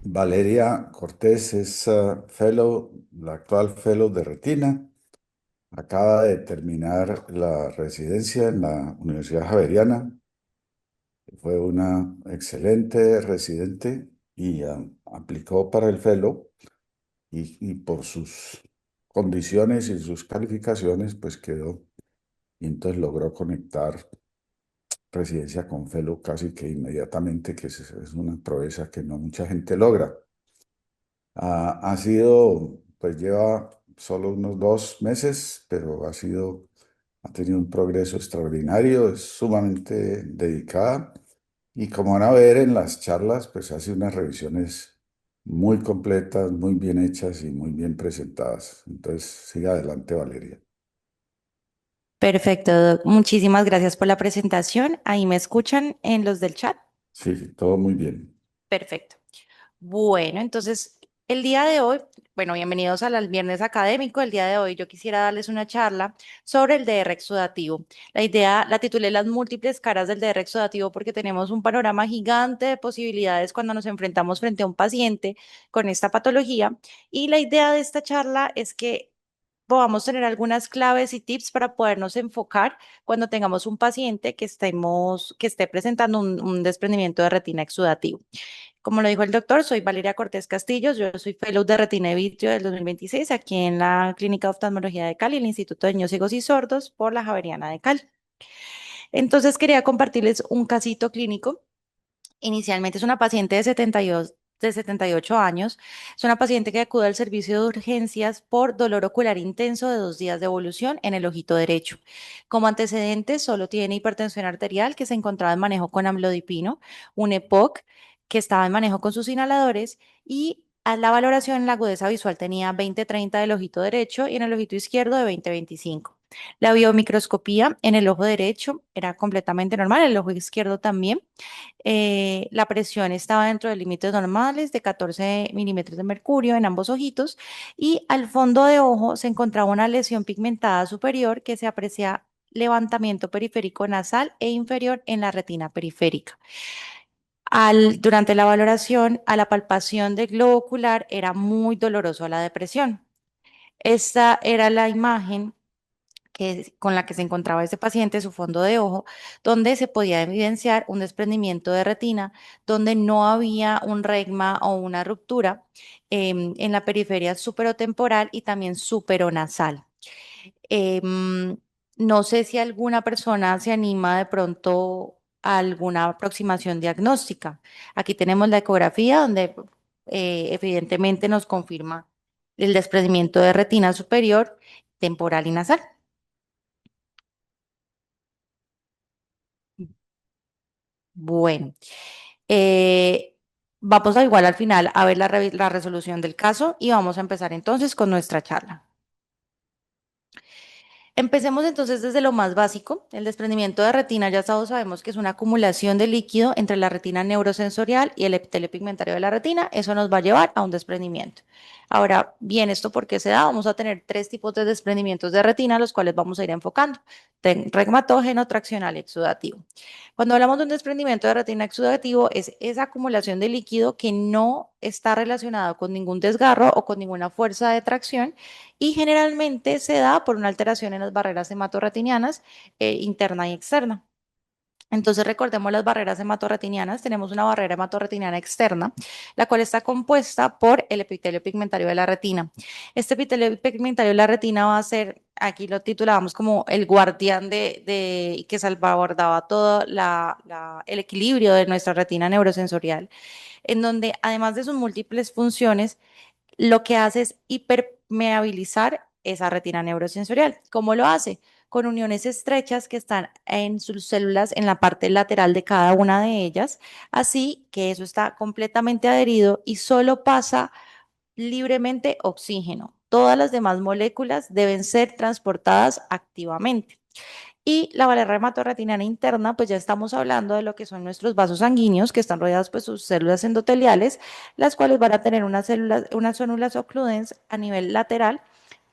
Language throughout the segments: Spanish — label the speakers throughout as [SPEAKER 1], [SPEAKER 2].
[SPEAKER 1] Valeria Cortés es la actual fellow de retina. Acaba de terminar la residencia en la Universidad Javeriana. Fue una excelente residente y aplicó para el fellow y por sus condiciones y sus calificaciones, pues quedó. Y entonces logró conectar residencia con fellow casi que inmediatamente, que es una proeza que no mucha gente logra. Ha sido, pues lleva solo unos 2 meses, pero ha tenido un progreso extraordinario, es sumamente dedicada y como van a ver en las charlas, pues hace unas revisiones muy completas, muy bien hechas y muy bien presentadas. Entonces, siga adelante, Valeria.
[SPEAKER 2] Perfecto, Doc. Muchísimas gracias por la presentación. Ahí me escuchan en los del chat.
[SPEAKER 1] Sí, todo muy bien.
[SPEAKER 2] Perfecto. Bueno, entonces el día de hoy, bueno, bienvenidos al viernes académico. El día de hoy yo quisiera darles una charla sobre el DR exudativo. La idea la titulé Las múltiples caras del DR exudativo porque tenemos un panorama gigante de posibilidades cuando nos enfrentamos frente a un paciente con esta patología. Y la idea de esta charla es que podamos tener algunas claves y tips para podernos enfocar cuando tengamos un paciente que esté presentando un desprendimiento de retina exudativo. Como lo dijo el doctor, soy Valeria Cortés Castillos, yo soy fellow de retina y vitrio del 2026 aquí en la Clínica de Oftalmología de Cali, el Instituto de Niños Ciegos y Sordos por la Javeriana de Cali. Entonces quería compartirles un casito clínico. Inicialmente es una paciente de 78 años. Es una paciente que acude al servicio de urgencias por dolor ocular intenso de 2 días de evolución en el ojito derecho. Como antecedentes, solo tiene hipertensión arterial que se encontraba en manejo con amlodipino, un EPOC que estaba en manejo con sus inhaladores y a la valoración la agudeza visual tenía 20/30 del ojito derecho y en el ojito izquierdo de 20/25. La biomicroscopía en el ojo derecho era completamente normal, el ojo izquierdo también. La presión estaba dentro de límites normales de 14 milímetros de mercurio en ambos ojitos y al fondo de ojo se encontraba una lesión pigmentada superior que se aprecia levantamiento periférico nasal e inferior en la retina periférica. Durante la valoración, a la palpación del globo ocular era muy doloroso a la depresión. Esta era la imagen con la que se encontraba este paciente, su fondo de ojo, donde se podía evidenciar un desprendimiento de retina, donde no había un regma o una ruptura en la periferia superotemporal y también superonasal. Em, no sé si alguna persona se anima de pronto a alguna aproximación diagnóstica. Aquí tenemos la ecografía donde evidentemente nos confirma el desprendimiento de retina superior, temporal y nasal. Bueno, eh, vamos a igual al final a ver la resolución del caso y vamos a empezar entonces con nuestra charla. Empecemos entonces desde lo más básico. El desprendimiento de retina, ya todos sabemos que es una acumulación de líquido entre la retina neurosensorial y el epitelio pigmentario de la retina. Eso nos va a llevar a un desprendimiento. Ahora, bien, ¿esto por qué se da? Vamos a tener tres tipos de desprendimientos de retina, los cuales vamos a ir enfocando. Regmatógeno, traccional y exudativo. Cuando hablamos de un desprendimiento de retina exudativo, es esa acumulación de líquido que no está relacionado con ningún desgarro o con ninguna fuerza de tracción y generalmente se da por una alteración en las barreras hematorretinianas interna y externa. Entonces recordemos las barreras hematorretinianas. Tenemos una barrera hematorretiniana externa, la cual está compuesta por el epitelio pigmentario de la retina. Este epitelio pigmentario de la retina va a ser, aquí lo titulamos como el guardián que salvaguardaba todo el equilibrio de nuestra retina neurosensorial, en donde además de sus múltiples funciones, lo que hace es hipermeabilizar esa retina neurosensorial. ¿Cómo lo hace? Con uniones estrechas que están en sus células en la parte lateral de cada una de ellas, así que eso está completamente adherido y solo pasa libremente oxígeno. Todas las demás moléculas deben ser transportadas activamente. Y la barrera hematorretiniana interna, pues ya estamos hablando de lo que son nuestros vasos sanguíneos, que están rodeados pues sus células endoteliales, las cuales van a tener unas células, unas células ocludens a nivel lateral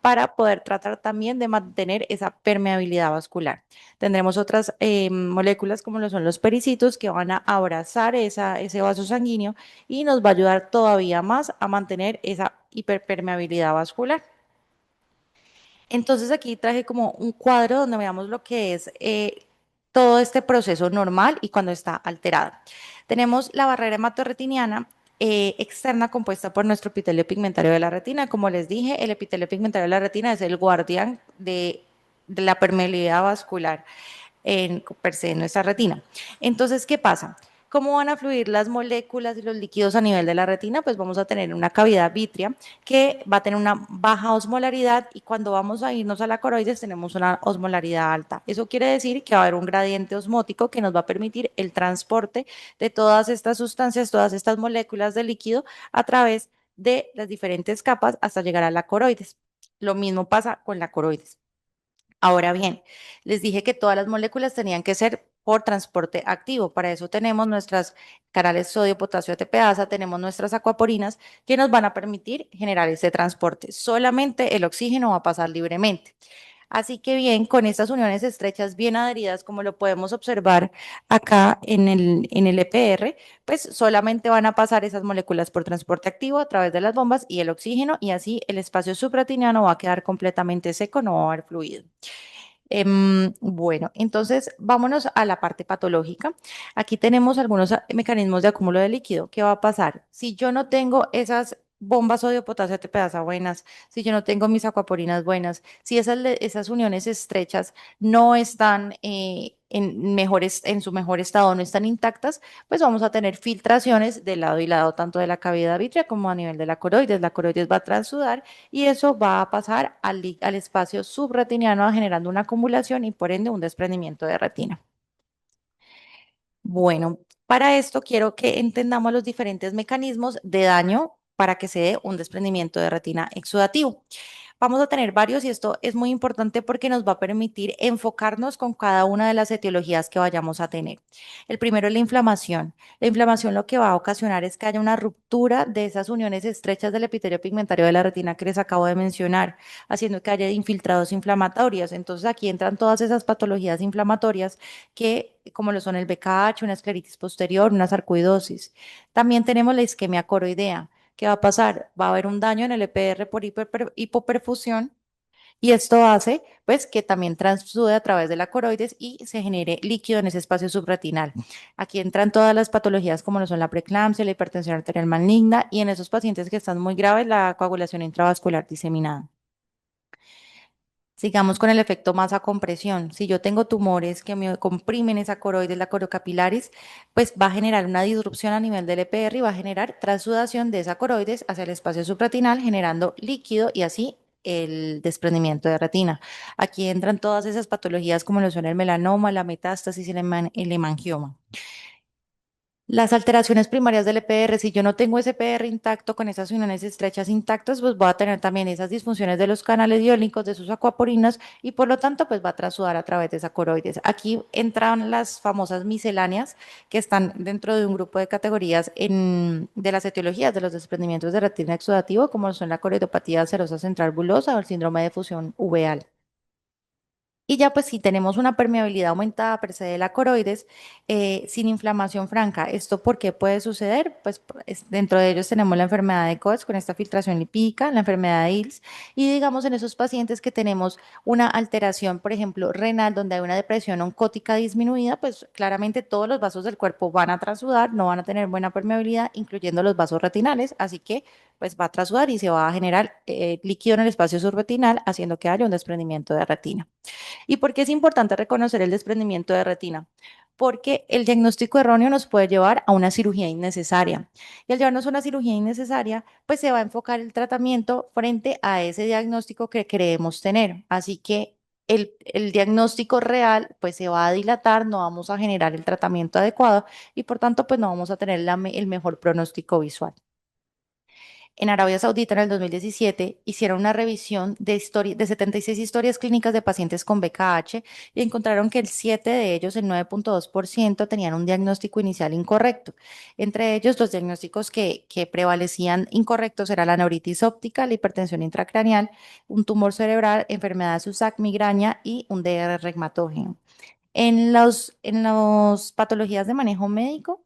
[SPEAKER 2] para poder tratar también de mantener esa permeabilidad vascular. Tendremos otras moléculas como lo son los pericitos que van a abrazar ese vaso sanguíneo y nos va a ayudar todavía más a mantener esa hiperpermeabilidad vascular. Entonces aquí traje como un cuadro donde veamos lo que es todo este proceso normal y cuando está alterada. Tenemos la barrera hematorretiniana externa compuesta por nuestro epitelio pigmentario de la retina. Como les dije, el epitelio pigmentario de la retina es el guardián de la permeabilidad vascular per se en nuestra retina. Entonces, ¿qué pasa? ¿Cómo van a fluir las moléculas y los líquidos a nivel de la retina? Pues vamos a tener una cavidad vítrea que va a tener una baja osmolaridad y cuando vamos a irnos a la coroides tenemos una osmolaridad alta. Eso quiere decir que va a haber un gradiente osmótico que nos va a permitir el transporte de todas estas sustancias, todas estas moléculas de líquido a través de las diferentes capas hasta llegar a la coroides. Lo mismo pasa con la coroides. Ahora bien, les dije que todas las moléculas tenían que ser por transporte activo. Para eso tenemos nuestras canales sodio, potasio, ATPasa, tenemos nuestras acuaporinas que nos van a permitir generar ese transporte. Solamente el oxígeno va a pasar libremente. Así que bien, con estas uniones estrechas bien adheridas, como lo podemos observar acá en el EPR, pues solamente van a pasar esas moléculas por transporte activo a través de las bombas y el oxígeno, y así el espacio subretiniano va a quedar completamente seco, no va a haber fluido. Bueno, entonces vámonos a la parte patológica. Aquí tenemos algunos mecanismos de acúmulo de líquido. ¿Qué va a pasar? Si yo no tengo esas bombas sodio, potasio, ATPasa buenas, si yo no tengo mis acuaporinas buenas, si esas uniones estrechas no están en su mejor estado, no están intactas, pues vamos a tener filtraciones de lado y lado, tanto de la cavidad vítrea como a nivel de la coroides. La coroides va a transudar y eso va a pasar al espacio subretiniano generando una acumulación y por ende un desprendimiento de retina. Bueno, para esto quiero que entendamos los diferentes mecanismos de daño para que se dé un desprendimiento de retina exudativo. Vamos a tener varios y esto es muy importante porque nos va a permitir enfocarnos con cada una de las etiologías que vayamos a tener. El primero es la inflamación. La inflamación lo que va a ocasionar es que haya una ruptura de esas uniones estrechas del epitelio pigmentario de la retina que les acabo de mencionar, haciendo que haya infiltrados inflamatorios. Entonces aquí entran todas esas patologías inflamatorias que, como lo son el BKH, una escleritis posterior, una sarcoidosis. También tenemos la isquemia coroidea. ¿Qué va a pasar? Va a haber un daño en el EPR por hipoperfusión y esto hace pues que también transsude a través de la coroides y se genere líquido en ese espacio subretinal. Aquí entran todas las patologías como lo son la preeclampsia, la hipertensión arterial maligna y en esos pacientes que están muy graves la coagulación intravascular diseminada. Sigamos con el efecto masa compresión. Si yo tengo tumores que me comprimen esa coroides, la corocapilaris, pues va a generar una disrupción a nivel del EPR y va a generar transudación de esa coroides hacia el espacio supraretinal, generando líquido y así el desprendimiento de retina. Aquí entran todas esas patologías como lo son el melanoma, la metástasis y el hemangioma. Las alteraciones primarias del EPR, si yo no tengo ese EPR intacto con esas uniones estrechas intactas, pues voy a tener también esas disfunciones de los canales iónicos de sus acuaporinas y por lo tanto pues va a transudar a través de esa coroides. Aquí entran las famosas misceláneas que están dentro de un grupo de categorías de las etiologías de los desprendimientos de retina exudativo como son la coroidopatía serosa central bulosa o el síndrome de fusión uveal. Y ya pues si tenemos una permeabilidad aumentada per se de la coroides sin inflamación franca, ¿esto por qué puede suceder? Pues dentro de ellos tenemos la enfermedad de Coats con esta filtración lipídica, la enfermedad de Ills y digamos en esos pacientes que tenemos una alteración, por ejemplo, renal, donde hay una depresión oncótica disminuida, pues claramente todos los vasos del cuerpo van a transudar, no van a tener buena permeabilidad, incluyendo los vasos retinales, así que pues va a transudar y se va a generar líquido en el espacio subretinal, haciendo que haya un desprendimiento de retina. ¿Y por qué es importante reconocer el desprendimiento de retina? Porque el diagnóstico erróneo nos puede llevar a una cirugía innecesaria. Y al llevarnos a una cirugía innecesaria, pues se va a enfocar el tratamiento frente a ese diagnóstico que creemos tener. Así que el diagnóstico real, pues se va a dilatar, no vamos a generar el tratamiento adecuado y por tanto, pues no vamos a tener el mejor pronóstico visual. En Arabia Saudita, en el 2017, hicieron una revisión de 76 historias clínicas de pacientes con BKH y encontraron que el 7 de ellos, el 9,2%, tenían un diagnóstico inicial incorrecto. Entre ellos, los diagnósticos que prevalecían incorrectos eran la neuritis óptica, la hipertensión intracraneal, un tumor cerebral, enfermedad de Susac, migraña y un DR reumatoide. En las patologías de manejo médico,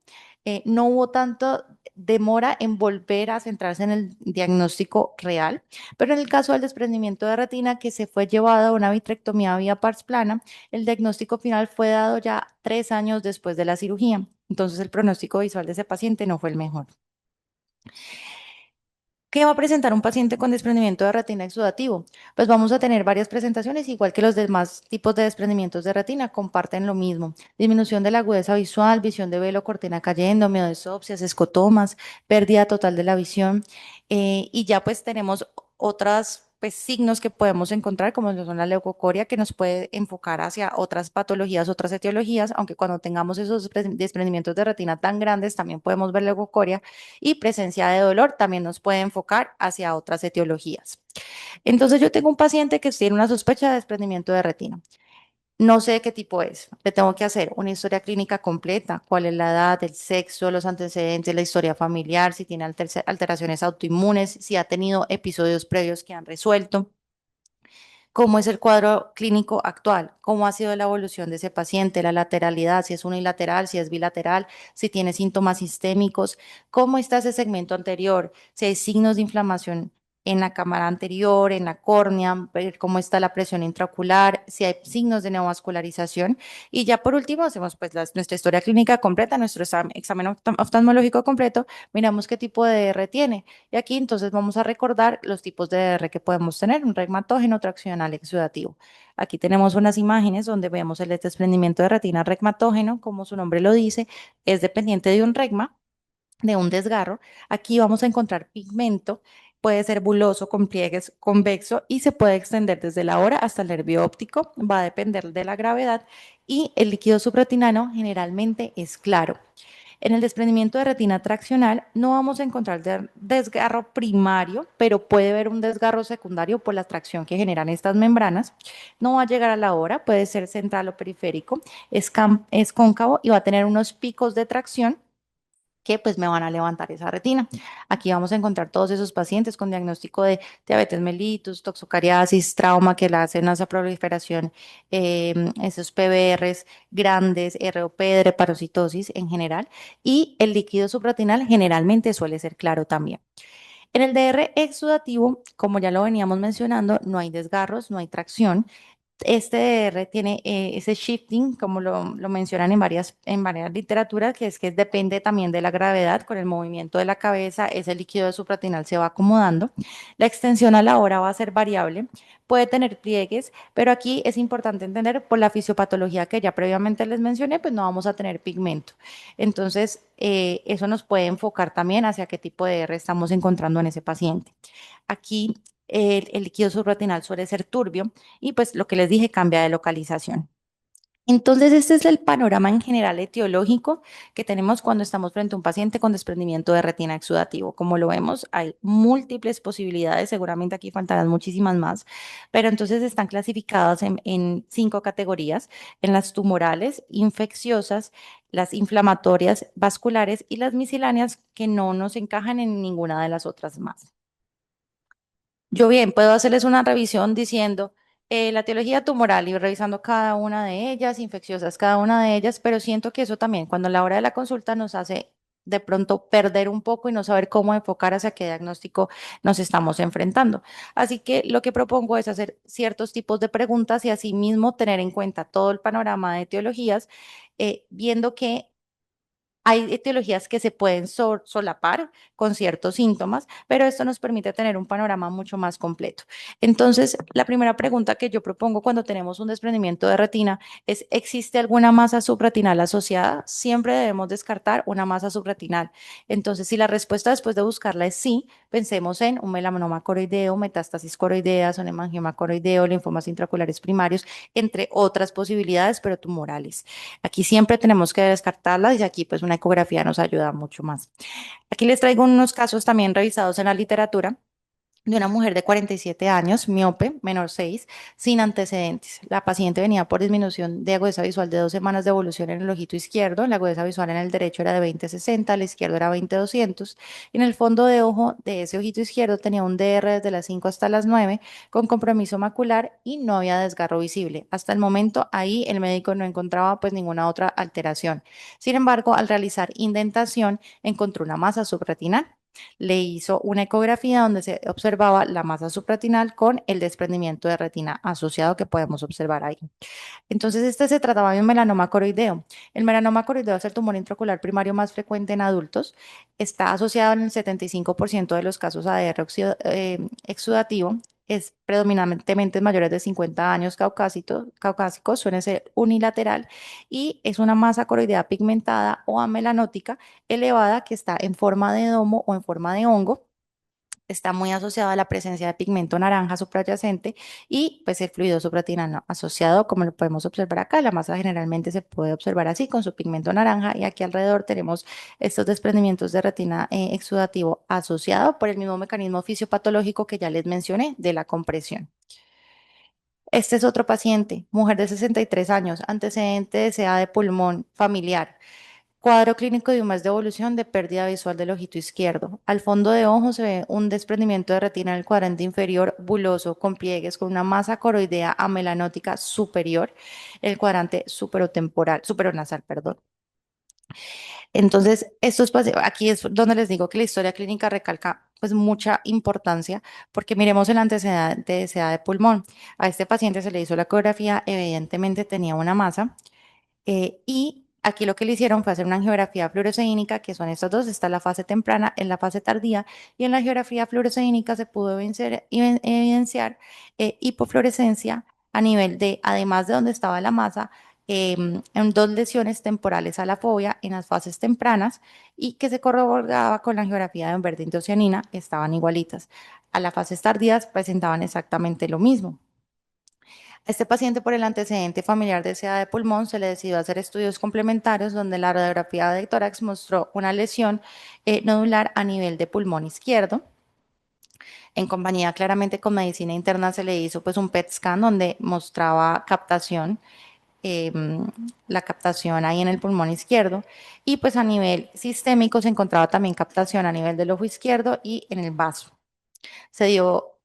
[SPEAKER 2] no hubo tanto demora en volver a centrarse en el diagnóstico real, pero en el caso del desprendimiento de retina que se fue llevado a una vitrectomía vía pars plana, el diagnóstico final fue dado ya 3 años después de la cirugía. Entonces el pronóstico visual de ese paciente no fue el mejor. ¿Qué va a presentar un paciente con desprendimiento de retina exudativo? Pues vamos a tener varias presentaciones, igual que los demás tipos de desprendimientos de retina, comparten lo mismo. Disminución de la agudeza visual, visión de velo, cortina cayendo, miodesobsias, escotomas, pérdida total de la visión. Y ya pues tenemos otras pues, signos que podemos encontrar, como lo son la leucocoria, que nos puede enfocar hacia otras patologías, otras etiologías, aunque cuando tengamos esos desprendimientos de retina tan grandes, también podemos ver leucocoria y presencia de dolor también nos puede enfocar hacia otras etiologías. Entonces yo tengo un paciente que tiene una sospecha de desprendimiento de retina. No sé qué tipo es. Le tengo que hacer una historia clínica completa, cuál es la edad, el sexo, los antecedentes, la historia familiar, si tiene alteraciones autoinmunes, si ha tenido episodios previos que han resuelto. ¿Cómo es el cuadro clínico actual? ¿Cómo ha sido la evolución de ese paciente? La lateralidad, si es unilateral, si es bilateral, si tiene síntomas sistémicos. ¿Cómo está ese segmento anterior? Si hay signos de inflamación en la cámara anterior, en la córnea, ver cómo está la presión intraocular, si hay signos de neovascularización. Y ya por último, hacemos pues nuestra historia clínica completa, nuestro examen oftalmológico completo, miramos qué tipo de R tiene. Y aquí entonces vamos a recordar los tipos de DR que podemos tener, un regmatógeno traccional exudativo. Aquí tenemos unas imágenes donde vemos el desprendimiento de retina regmatógeno, como su nombre lo dice, es dependiente de un regma, de un desgarro. Aquí vamos a encontrar pigmento, puede ser buloso con pliegues convexo y se puede extender desde la hora hasta el nervio óptico, va a depender de la gravedad y el líquido subretinano generalmente es claro. En el desprendimiento de retina traccional no vamos a encontrar desgarro primario, pero puede haber un desgarro secundario por la tracción que generan estas membranas. No va a llegar a la hora, puede ser central o periférico, es cóncavo y va a tener unos picos de tracción que pues me van a levantar esa retina. Aquí vamos a encontrar todos esos pacientes con diagnóstico de diabetes mellitus, toxocariasis, trauma que le hacen a esa proliferación, esos PBRs grandes, ROP, dreparocitosis en general, y el líquido supraretinal generalmente suele ser claro también. En el DR exudativo, como ya lo veníamos mencionando, no hay desgarros, no hay tracción, este DR tiene ese shifting, como lo mencionan en varias literaturas, que depende también de la gravedad, con el movimiento de la cabeza, ese líquido supratinal se va acomodando. La extensión a la hora va a ser variable, puede tener pliegues, pero aquí es importante entender por la fisiopatología que ya previamente les mencioné, pues no vamos a tener pigmento. Entonces, eso nos puede enfocar también hacia qué tipo de R estamos encontrando en ese paciente. Aquí el líquido subretinal suele ser turbio y pues lo que les dije cambia de localización. Entonces, este es el panorama en general etiológico que tenemos cuando estamos frente a un paciente con desprendimiento de retina exudativo. Como lo vemos, hay múltiples posibilidades, seguramente aquí faltarán muchísimas más, pero entonces están clasificadas en 5 categorías, en las tumorales, infecciosas, las inflamatorias, vasculares y las misceláneas que no nos encajan en ninguna de las otras más. Yo bien, puedo hacerles una revisión diciendo la etiología tumoral y revisando cada una de ellas, infecciosas cada una de ellas, pero siento que eso también, cuando a la hora de la consulta nos hace de pronto perder un poco y no saber cómo enfocar hacia qué diagnóstico nos estamos enfrentando. Así que lo que propongo es hacer ciertos tipos de preguntas y asimismo tener en cuenta todo el panorama de etiologías, viendo que hay etiologías que se pueden solapar con ciertos síntomas, pero esto nos permite tener un panorama mucho más completo. Entonces, la primera pregunta que yo propongo cuando tenemos un desprendimiento de retina es, ¿existe alguna masa subretinal asociada? Siempre debemos descartar una masa subretinal. Entonces, si la respuesta después de buscarla es sí, pensemos en un melanoma coroideo, metástasis coroideas, un hemangioma coroideo, linfomas intraoculares primarios, entre otras posibilidades, pero tumorales. Aquí siempre tenemos que descartarlas y aquí pues una una ecografía nos ayuda mucho más. Aquí les traigo unos casos también revisados en la literatura de una mujer de 47 años, miope, menor 6, sin antecedentes. La paciente venía por disminución de agudeza visual de 2 semanas de evolución en el ojito izquierdo. La agudeza visual en el derecho era de 20/60, el izquierdo era 20/200. Y en el fondo de ojo de ese ojito izquierdo tenía un DR desde las 5 hasta las 9 con compromiso macular y no había desgarro visible. Hasta el momento ahí el médico no encontraba pues ninguna otra alteración. Sin embargo, al realizar indentación encontró una masa subretinal. Le hizo una ecografía donde se observaba la masa supratinal con el desprendimiento de retina asociado que podemos observar ahí. Entonces, este se trataba de un melanoma coroideo. El melanoma coroideo es el tumor intraocular primario más frecuente en adultos. Está asociado en el 75% de los casos a DR exudativo. Es predominantemente en mayores de 50 años caucásicos, suele ser unilateral y es una masa coroidea pigmentada o amelanótica elevada que está en forma de domo o en forma de hongo. Está muy asociado a la presencia de pigmento naranja suprayacente y pues el fluido supraretinal asociado, como lo podemos observar acá, la masa generalmente se puede observar así con su pigmento naranja y aquí alrededor tenemos estos desprendimientos de retina exudativo asociado por el mismo mecanismo fisiopatológico que ya les mencioné de la compresión. Este es otro paciente, mujer de 63 años, antecedente de SEA de pulmón familiar. Cuadro clínico de un mes de evolución de pérdida visual del ojito izquierdo. Al fondo de ojo se ve un desprendimiento de retina en el cuadrante inferior buloso con pliegues con una masa coroidea amelanótica superior, el cuadrante superonasal, perdón. Entonces, aquí es donde les digo que la historia clínica recalca pues mucha importancia porque miremos el antecedente de SEA de pulmón. A este paciente se le hizo la ecografía, evidentemente tenía una masa y aquí lo que le hicieron fue hacer una angiografía fluoresceínica, que son estas dos, está la fase temprana, en la fase tardía, y en la angiografía fluoresceínica se pudo evidenciar hipofluorescencia a nivel de, además de donde estaba la masa, en dos lesiones temporales a la fobia en las fases tempranas y que se corroboraba con la angiografía de verde indocianina, estaban igualitas. A las fases tardías presentaban exactamente lo mismo. A este paciente por el antecedente familiar de SEA de pulmón se le decidió hacer estudios complementarios donde la radiografía de tórax mostró una lesión nodular a nivel de pulmón izquierdo. En compañía claramente con medicina interna se le hizo pues un PET scan donde mostraba captación, eh, la captación ahí en el pulmón izquierdo y pues a nivel sistémico se encontraba también captación a nivel del ojo izquierdo y en el vaso. Se dio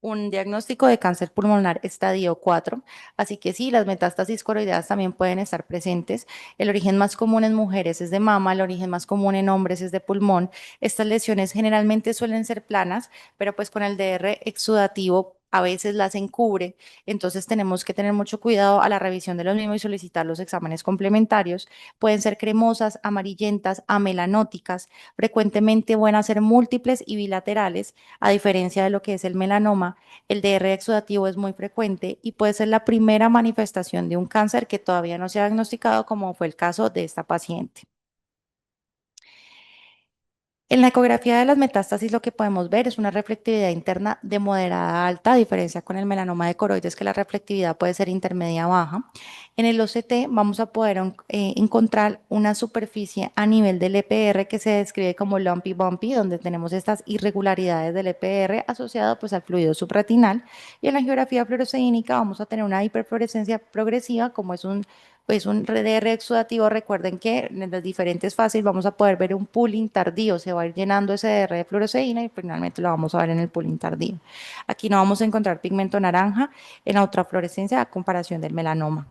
[SPEAKER 2] un diagnóstico de cáncer pulmonar estadio 4, así que sí, las metástasis coroideas también pueden estar presentes. El origen más común en mujeres es de mama, el origen más común en hombres es de pulmón. Estas lesiones generalmente suelen ser planas, pero pues con el DR exudativo a veces las encubre, entonces tenemos que tener mucho cuidado a la revisión de los mismos y solicitar los exámenes complementarios. Pueden ser cremosas, amarillentas, amelanóticas, frecuentemente pueden ser múltiples y bilaterales. A diferencia de lo que es el melanoma, el DR exudativo es muy frecuente y puede ser la primera manifestación de un cáncer que todavía no se ha diagnosticado, como fue el caso de esta paciente. En la ecografía de las metástasis lo que podemos ver es una reflectividad interna de moderada a alta, a diferencia con el melanoma de coroides que la reflectividad puede ser intermedia baja. En el OCT vamos a poder encontrar una superficie a nivel del EPR que se describe como lumpy bumpy, donde tenemos estas irregularidades del EPR asociado pues al fluido subretinal. Y en la angiografía fluoresceínica vamos a tener una hiperfluorescencia progresiva, como es un DR exudativo. Recuerden que en las diferentes fases vamos a poder ver un pooling tardío, se va a ir llenando ese DR de fluoresceína y finalmente lo vamos a ver en el pooling tardío. Aquí no vamos a encontrar pigmento naranja en la ultrafluorescencia a comparación del melanoma.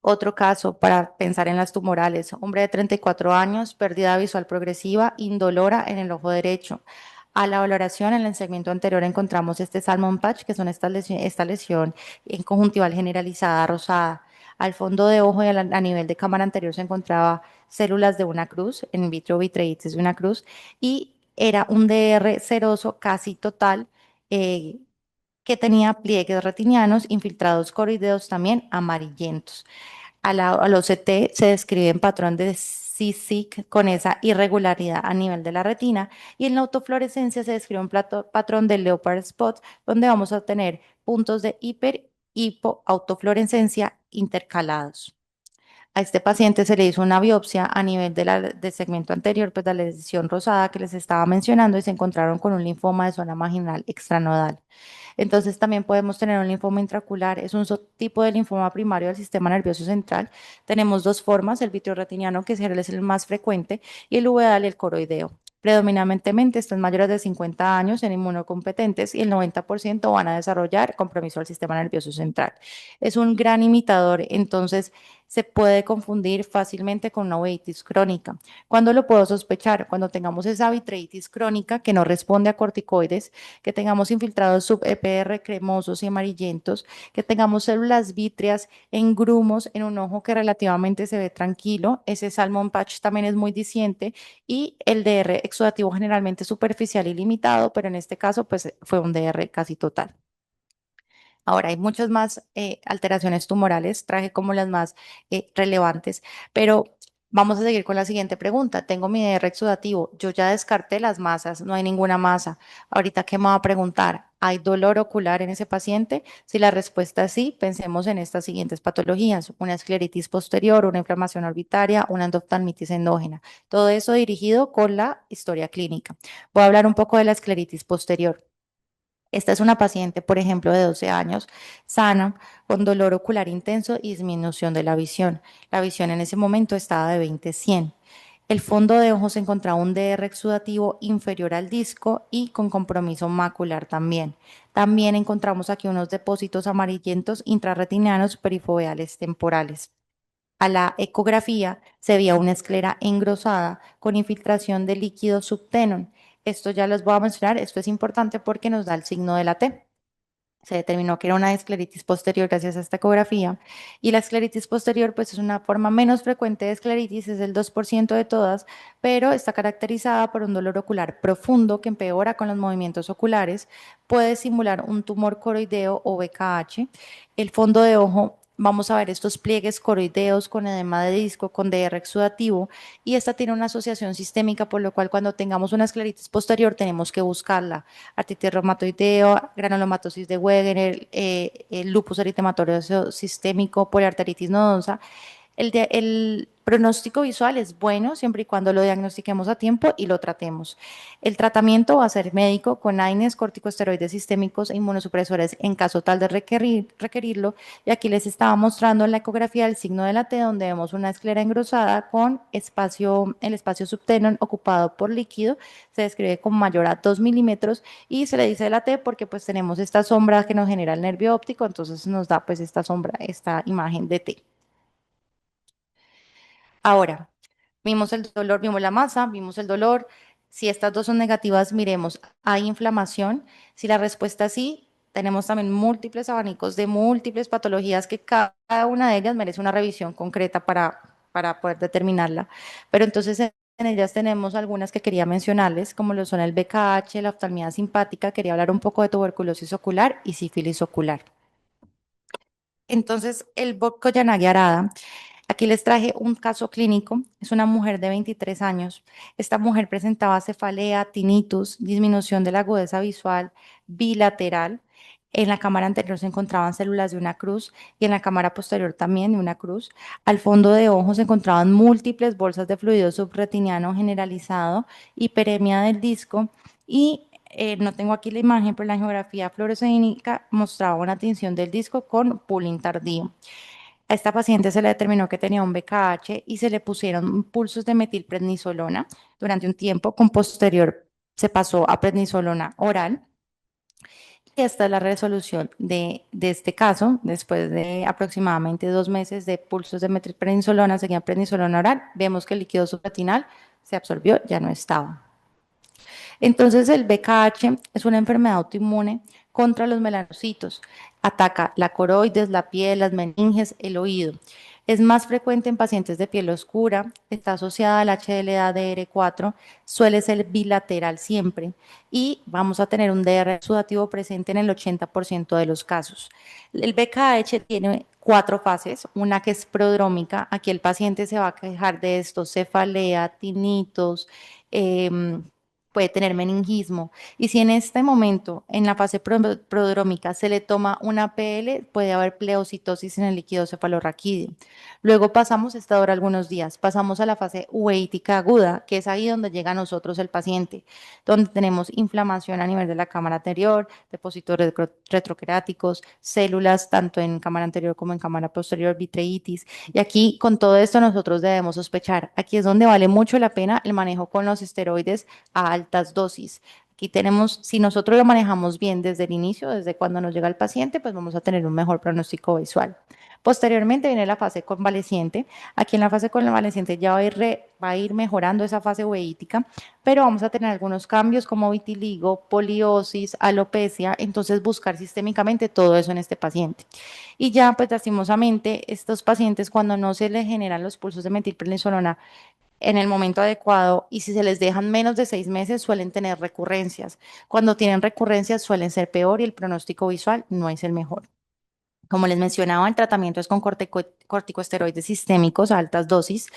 [SPEAKER 2] Otro caso para pensar en las tumorales, hombre de 34 años, pérdida visual progresiva, indolora en el ojo derecho. A la valoración en el segmento anterior encontramos este salmon patch, que son esta lesión en conjuntival generalizada rosada. Al fondo de ojo y a nivel de cámara anterior se encontraba células de una cruz, en vitro vitreitis de una cruz, y era un DR seroso casi total, eh, que tenía pliegues retinianos, infiltrados coroideos también amarillentos. Al OCT se describe en patrón de CSIC con esa irregularidad a nivel de la retina y en la autofluorescencia se describe un patrón de Leopard Spot donde vamos a tener puntos de hipo autofluorescencia intercalados. A este paciente se le hizo una biopsia a nivel del segmento anterior, pues de la lesión rosada que les estaba mencionando, y se encontraron con un linfoma de zona marginal extranodal. Entonces también podemos tener un linfoma intraocular, es un subtipo de linfoma primario del sistema nervioso central. Tenemos dos formas, el vitreoretiniano, que es el más frecuente, y el uveal y el coroideo. Predominantemente están mayores de 50 años en inmunocompetentes y el 90% van a desarrollar compromiso al sistema nervioso central. Es un gran imitador, entonces se puede confundir fácilmente con una uveitis crónica. ¿Cuándo lo puedo sospechar? Cuando tengamos esa vitreitis crónica que no responde a corticoides, que tengamos infiltrados sub-EPR cremosos y amarillentos, que tengamos células vítreas en grumos en un ojo que relativamente se ve tranquilo. Ese salmon patch también es muy diciente, y el DR exudativo generalmente superficial y limitado, pero en este caso pues fue un DR casi total. Ahora, hay muchas más alteraciones tumorales, traje como las más relevantes, pero vamos a seguir con la siguiente pregunta. Tengo mi DR exudativo, yo ya descarté las masas, no hay ninguna masa. Ahorita, ¿qué me va a preguntar? ¿Hay dolor ocular en ese paciente? Si la respuesta es sí, pensemos en estas siguientes patologías: una escleritis posterior, una inflamación orbitaria, una endoftalmitis endógena. Todo eso dirigido con la historia clínica. Voy a hablar un poco de la escleritis posterior. Esta es una paciente, por ejemplo, de 12 años, sana, con dolor ocular intenso y disminución de la visión. La visión en ese momento estaba de 20/100. El fondo de ojo se encontraba un DR exudativo inferior al disco y con compromiso macular también. También encontramos aquí unos depósitos amarillentos intrarretinianos perifoveales temporales. A la ecografía se veía una esclera engrosada con infiltración de líquido subtenon. Esto ya les voy a mencionar, esto es importante porque nos da el signo de la T. Se determinó que era una escleritis posterior gracias a esta ecografía, y la escleritis posterior pues es una forma menos frecuente de escleritis, es el 2% de todas, pero está caracterizada por un dolor ocular profundo que empeora con los movimientos oculares, puede simular un tumor coroideo o BKH. El fondo de ojo, vamos a ver estos pliegues coroideos con edema de disco, con DR exudativo, y esta tiene una asociación sistémica, por lo cual cuando tengamos una escleritis posterior tenemos que buscarla: artritis reumatoideo, granulomatosis de Wegener, el lupus eritematoso sistémico, poliarteritis nodosa. El pronóstico visual es bueno siempre y cuando lo diagnostiquemos a tiempo y lo tratemos. El tratamiento va a ser médico con AINES, corticosteroides sistémicos e inmunosupresores en caso tal de requerirlo. Y aquí les estaba mostrando en la ecografía el signo de la T, donde vemos una esclera engrosada con el espacio subtenon ocupado por líquido. Se describe como mayor a 2 milímetros y se le dice de la T porque pues tenemos esta sombra que nos genera el nervio óptico, entonces nos da pues esta sombra, esta imagen de T. Ahora, vimos el dolor, vimos la masa, vimos el dolor. Si estas dos son negativas, miremos, ¿hay inflamación? Si la respuesta es sí, tenemos también múltiples abanicos de múltiples patologías que cada una de ellas merece una revisión concreta para poder determinarla. Pero entonces en ellas tenemos algunas que quería mencionarles, como lo son el BKH, la oftalmía simpática. Quería hablar un poco de tuberculosis ocular y sífilis ocular. Entonces, el Burko-Yanagi Arada, aquí les traje un caso clínico. Es una mujer de 23 años. Esta mujer presentaba cefalea, tinnitus, disminución de la agudeza visual bilateral. En la cámara anterior se encontraban células de una cruz y en la cámara posterior también de una cruz. Al fondo de ojo se encontraban múltiples bolsas de fluido subretiniano generalizado, hiperemia del disco, y no tengo aquí la imagen, pero la angiografía fluorescénica mostraba una tinción del disco con pulling tardío. A esta paciente se le determinó que tenía un BKH y se le pusieron pulsos de metilprednisolona durante un tiempo. Con posterior se pasó a prednisolona oral. Y esta es la resolución de este caso. Después de aproximadamente 2 meses de pulsos de metilprednisolona, seguía prednisolona oral. Vemos que el líquido subretinal se absorbió, ya no estaba. Entonces, el BKH es una enfermedad autoinmune contra los melanocitos. Ataca la coroides, la piel, las meninges, el oído. Es más frecuente en pacientes de piel oscura, está asociada al HLA-DR4, suele ser bilateral siempre, y vamos a tener un DR sudativo presente en el 80% de los casos. El BKH tiene 4 fases: una que es prodrómica, aquí el paciente se va a quejar de estos: cefalea, tinitos, puede tener meningismo. Y si en este momento, en la fase prodrómica, se le toma una PL, puede haber pleocitosis en el líquido cefalorraquídeo. Luego pasamos, esta dura algunos días, pasamos a la fase uveítica aguda, que es ahí donde llega a nosotros el paciente, donde tenemos inflamación a nivel de la cámara anterior, depósitos retrocreáticos, células tanto en cámara anterior como en cámara posterior, vitreitis. Y aquí con todo esto nosotros debemos sospechar. Aquí es donde vale mucho la pena el manejo con los esteroides a altas dosis. Aquí tenemos, si nosotros lo manejamos bien desde el inicio, desde cuando nos llega el paciente, pues vamos a tener un mejor pronóstico visual. Posteriormente viene la fase convaleciente. Aquí en la fase convaleciente ya va a ir mejorando esa fase uveítica, pero vamos a tener algunos cambios como vitiligo, poliosis, alopecia, entonces buscar sistémicamente todo eso en este paciente. Y ya, pues lastimosamente, estos pacientes cuando no se les generan los pulsos de metilprednisolona en el momento adecuado y si se les dejan menos de 6 meses suelen tener recurrencias. Cuando tienen recurrencias suelen ser peor y el pronóstico visual no es el mejor. Como les mencionaba, el tratamiento es con corticosteroides sistémicos a altas dosis.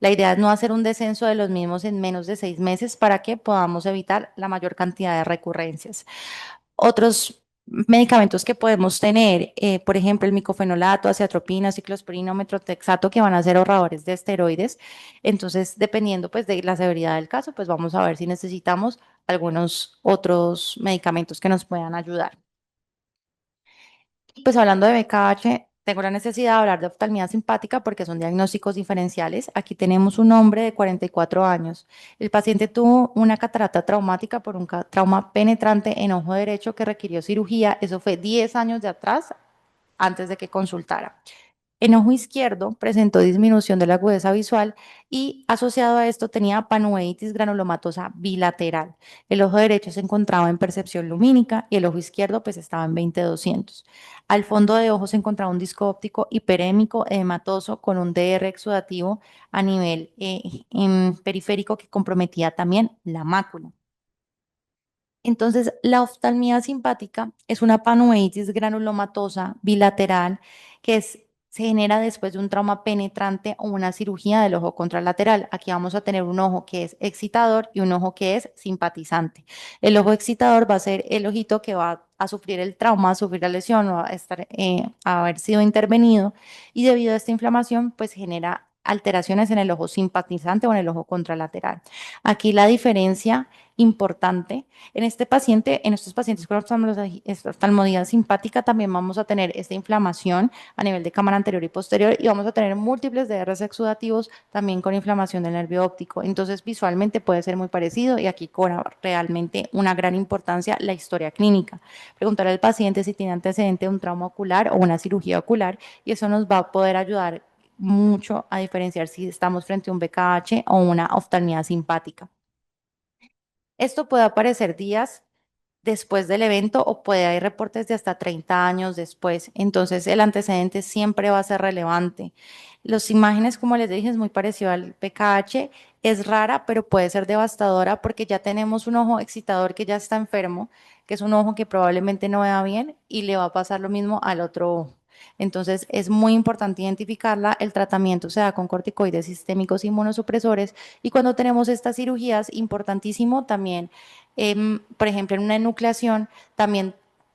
[SPEAKER 2] La idea es no hacer un descenso de los mismos en menos de 6 meses para que podamos evitar la mayor cantidad de recurrencias. Otros medicamentos que podemos tener, por ejemplo, el micofenolato, aciatropina, ciclosporina o metrotexato, que van a ser ahorradores de esteroides. Entonces, dependiendo pues de la severidad del caso, pues vamos a ver si necesitamos algunos otros medicamentos que nos puedan ayudar. Pues hablando de BKH, tengo la necesidad de hablar de oftalmía simpática porque son diagnósticos diferenciales. Aquí tenemos un hombre de 44 años. El paciente tuvo una catarata traumática por un trauma penetrante en ojo derecho que requirió cirugía. Eso fue 10 años de atrás, antes de que consultara. En ojo izquierdo presentó disminución de la agudeza visual y asociado a esto tenía panuveitis granulomatosa bilateral. El ojo derecho se encontraba en percepción lumínica y el ojo izquierdo pues estaba en 20/200. Al fondo de ojo se encontraba un disco óptico hiperémico edematoso con un DR exudativo a nivel periférico que comprometía también la mácula. Entonces, la oftalmía simpática es una panueitis granulomatosa bilateral que se genera después de un trauma penetrante o una cirugía del ojo contralateral. Aquí vamos a tener un ojo que es excitador y un ojo que es simpatizante. El ojo excitador va a ser el ojito que va a sufrir el trauma, a sufrir la lesión o a haber sido intervenido y debido a esta inflamación, pues genera alteraciones en el ojo simpatizante o en el ojo contralateral. Aquí la diferencia importante en este paciente, en estos pacientes con oftalmología simpática, también vamos a tener esta inflamación a nivel de cámara anterior y posterior y vamos a tener múltiples DRs exudativos también con inflamación del nervio óptico. Entonces, visualmente puede ser muy parecido y aquí cobra realmente una gran importancia la historia clínica. Preguntar al paciente si tiene antecedente de un trauma ocular o una cirugía ocular y eso nos va a poder ayudar mucho a diferenciar si estamos frente a un BKH o una oftalmía simpática. Esto puede aparecer días después del evento o puede haber reportes de hasta 30 años después. Entonces, el antecedente siempre va a ser relevante. Las imágenes, como les dije, es muy parecido al PKH, es rara, pero puede ser devastadora porque ya tenemos un ojo excitador que ya está enfermo, que es un ojo que probablemente no vea bien y le va a pasar lo mismo al otro ojo. Entonces, es muy importante identificarla. El tratamiento se da con corticoides sistémicos inmunosupresores y cuando tenemos estas cirugías, importantísimo también por ejemplo, en una enucleación, también